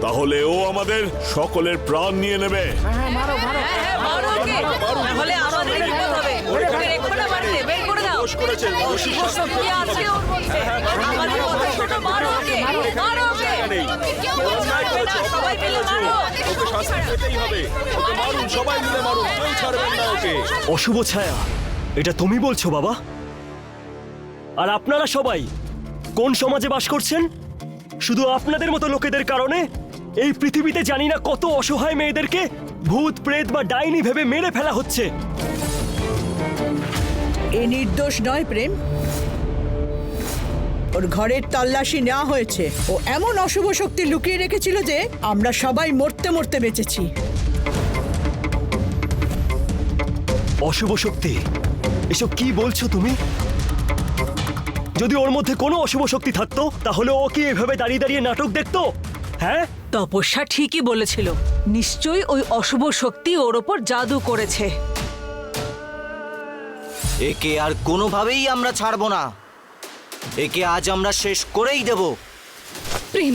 তাহলে ও আমাদের সকলের প্রাণ নিয়ে নেবে। অশুভ ছায়া, এটা তুমি বলছো বাবা? আর আপনারা সবাই কোন সমাজে বাস করছেন? শুধু আপনাদের মতো লোকেদের কারণে এই পৃথিবীতে জানি না কত অসহায় মেয়েদেরকে ভূত প্রেত বা ডাইনি ভেবে মেরে ফেলা হচ্ছে। এ নির্দোষ নয় প্রেম, ওর ঘরের তল্লাশি নেওয়া হয়েছে। ও এমন অশুভ শক্তি লুকিয়ে রেখেছিল যে আমরা সবাই মরতে মরতে বেঁচেছি। অশুভ শক্তি? এসব কি বলছো তুমি? যদি ওর মধ্যে কোনো অশুভ শক্তি থাকতো তাহলে ও কি এভাবে দাঁড়িয়ে দাঁড়িয়ে নাটক দেখতো? হ্যাঁ, তপস্যা ঠিকই বলেছিল, নিশ্চয়ই ওই অশুভ শক্তি ওর ওপর জাদু করেছে। একে আর কোনোভাবেই আমরা ছাড়বো না। একে আজ আমরা শেষ করেই দেব। প্রেম,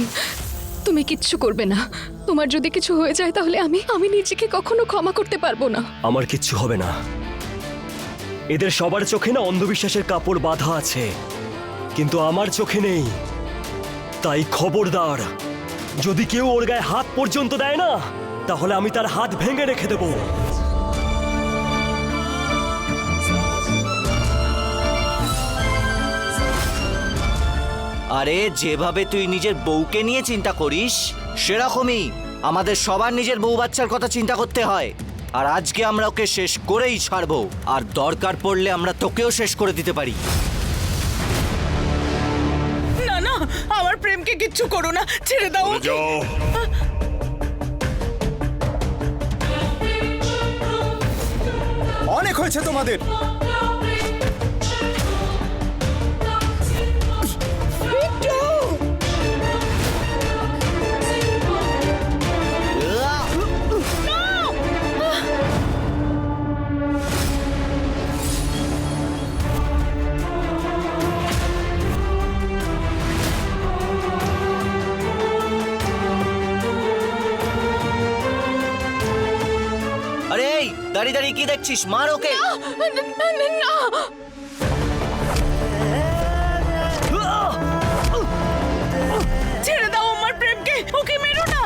তুমি কিচ্ছু করবে না। তোমার যদি কিছু হয়ে যায় তাহলে আমি নিজেকে কখনো ক্ষমা করতে পারবো না। আমার কিচ্ছু হবে না। এদের সবার চোখে না অন্ধবিশ্বাসের কাপড় বাঁধা আছে, কিন্তু আমার চোখে নেই। তাই খবরদার, যদি কেউ ওর গায়ে হাত পর্যন্ত দেয় না তাহলে আমি তার হাত ভেঙে রেখে দেব। আরে যেভাবে তুই নিজের বউকে নিয়ে চিন্তা করিস সেরকমই আমাদের সবার নিজের বউ বাচ্চার কথা চিন্তা করতে হয়। আর আজকে আমরা ওকে শেষ করেই ছাড়বো, আর দরকার পড়লে আমরা তোকেও শেষ করে দিতে পারি। না না, আমার প্রেমকে কিচ্ছু করো না, ছেড়ে দাও ওকে। যাও। অনেক হয়েছে তোমাদের। আরে এই দাঁড়িয়ে দাঁড়িয়ে কি দেখছিস? মার ওকে। ছেড়ে দাও আমার প্রেমকে, ওকে মেরো না।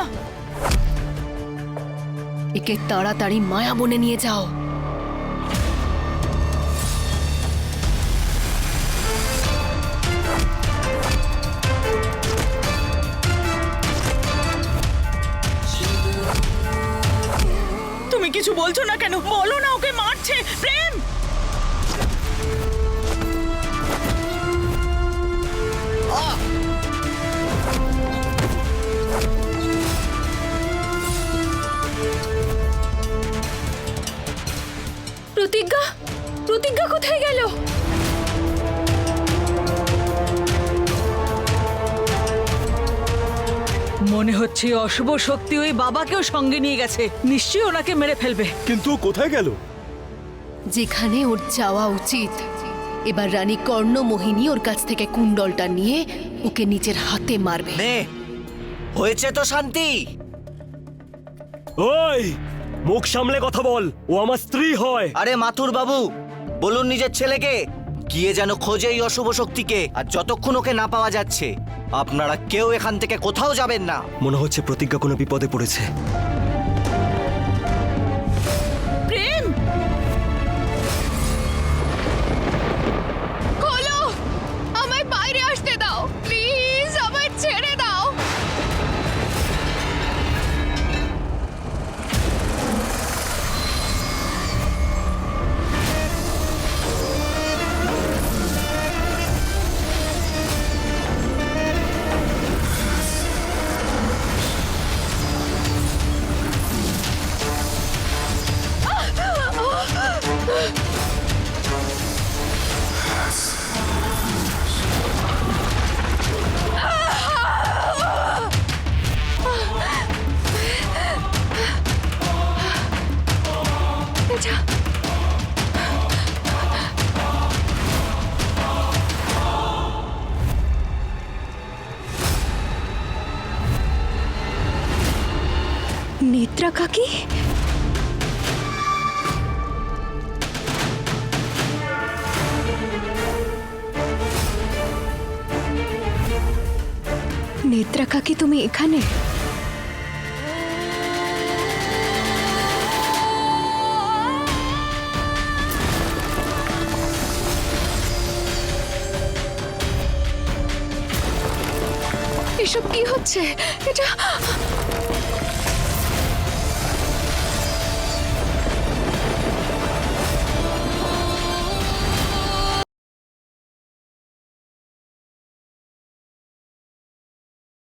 একে তাড়াতাড়ি মায়া বনে নিয়ে যাও। তুমি কিছু বলছো না কেন? বলো না, ওকে মারছে প্রেম। প্রতিজ্ঞা, প্রতিজ্ঞা কোথায় গেল? মনে হচ্ছে অশুভ শক্তি ওই বাবাকেও সঙ্গে নিয়ে গেছে, নিশ্চয়ই ওনাকে মেরে ফেলবে। কিন্তু কোথায় গেল? যেখানে ওর যাওয়া উচিত। এবার রানী কর্ণমোহিনী ওর কাছ থেকে কুণ্ডলটা নিয়ে ওকে নিজের হাতে মারবে। নে, হয়েছে তো শান্তি। ওই, মুখ সামলে কথা বল, ও আমার স্ত্রী হয়। আরে মাথুর বাবু, বলুন নিজের ছেলেকে গিয়ে যেন খোঁজে এই অশুভ শক্তিকে। আর যতক্ষণ ওকে না পাওয়া যাচ্ছে আপনারা কেউ এখান থেকে কোথাও যাবেন না। মনে হচ্ছে প্রতিজ্ঞা কোনো বিপদে পড়েছে। প্রেম, খোলো, আমায় বাইরে আসতে দাও প্লিজ, আমায় ছেড়ে দাও। নেত্রা কাকি? নেত্রা কাকি, তুমি এখানে? এসব কি হচ্ছে? এটা